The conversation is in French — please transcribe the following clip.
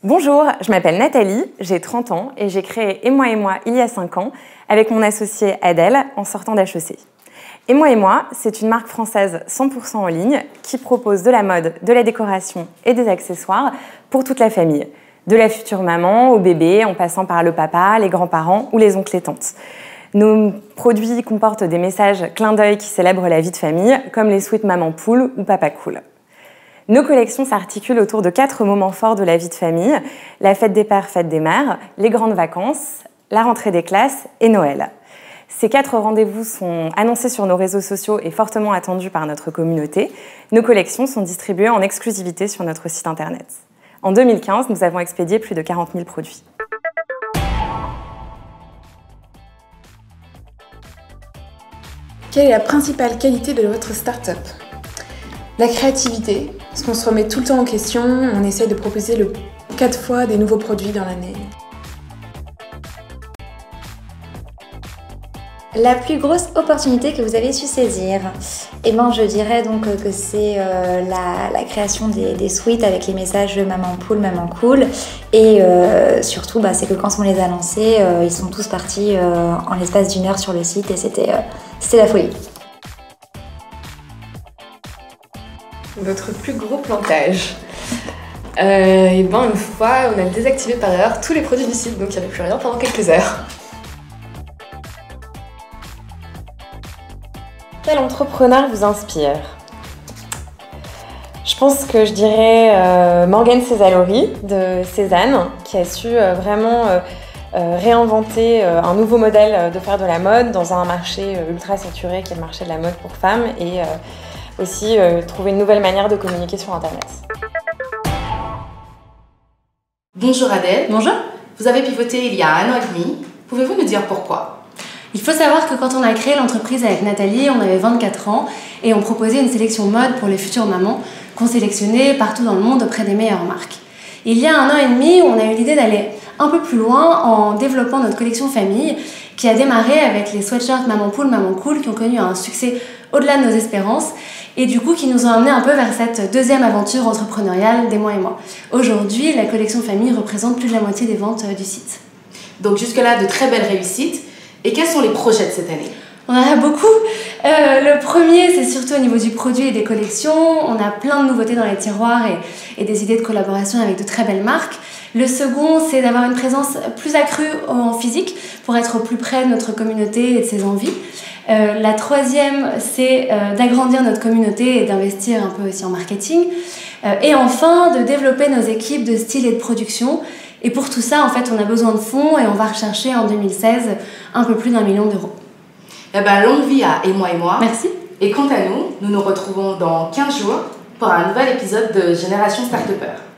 Bonjour, je m'appelle Nathalie, j'ai 30 ans et j'ai créé Et moi il y a 5 ans avec mon associé Adèle en sortant d'HEC. Et moi, c'est une marque française 100% en ligne qui propose de la mode, de la décoration et des accessoires pour toute la famille. De la future maman au bébé, en passant par le papa, les grands-parents ou les oncles et tantes. Nos produits comportent des messages clins d'œil qui célèbrent la vie de famille, comme les sweats maman poule ou papa cool. Nos collections s'articulent autour de 4 moments forts de la vie de famille, la fête des pères, fête des mères, les grandes vacances, la rentrée des classes et Noël. Ces 4 rendez-vous sont annoncés sur nos réseaux sociaux et fortement attendus par notre communauté. Nos collections sont distribuées en exclusivité sur notre site internet. En 2015, nous avons expédié plus de 40 000 produits. Quelle est la principale qualité de votre start-up ? La créativité, parce qu'on se remet tout le temps en question, on essaye de proposer 4 fois des nouveaux produits dans l'année. La plus grosse opportunité que vous avez su saisir, je dirais donc que c'est la création des suites avec les messages maman poule, maman cool. Et surtout, c'est que quand on les a lancés, ils sont tous partis en l'espace d'1 heure sur le site et c'était la folie. Votre plus gros plantage. Une fois, on a désactivé par erreur tous les produits du site, donc il n'y avait plus rien pendant quelques heures. Quel entrepreneur vous inspire ? Je pense que je dirais Morgane Césalori de Cézanne, qui a su vraiment réinventer un nouveau modèle de faire de la mode dans un marché ultra saturé qui est le marché de la mode pour femmes et aussi trouver une nouvelle manière de communiquer sur Internet. Bonjour Adèle. Bonjour. Vous avez pivoté il y a 1 an et demi. Pouvez-vous nous dire pourquoi ? Il faut savoir que quand on a créé l'entreprise avec Nathalie, on avait 24 ans et on proposait une sélection mode pour les futures mamans qu'on sélectionnait partout dans le monde auprès des meilleures marques. Il y a 1 an et demi, on a eu l'idée d'aller un peu plus loin en développant notre collection famille qui a démarré avec les sweatshirts maman poule, maman cool qui ont connu un succès au-delà de nos espérances et du coup qui nous ont amené un peu vers cette deuxième aventure entrepreneuriale des moi. Aujourd'hui, la collection famille représente plus de la moitié des ventes du site. Donc jusque-là, de très belles réussites. Et quels sont les projets de cette année ? On en a beaucoup. Le premier, c'est surtout au niveau du produit et des collections. On a plein de nouveautés dans les tiroirs et des idées de collaboration avec de très belles marques. Le second, c'est d'avoir une présence plus accrue en physique pour être au plus près de notre communauté et de ses envies. La troisième, c'est d'agrandir notre communauté et d'investir un peu aussi en marketing. Et enfin, de développer nos équipes de style et de production. Et pour tout ça, en fait, on a besoin de fonds et on va rechercher en 2016 un peu plus d'1 million d'euros. Longue vie à Et moi. Merci. Et quant à nous, nous nous retrouvons dans 15 jours pour un nouvel épisode de Génération Start-Upper.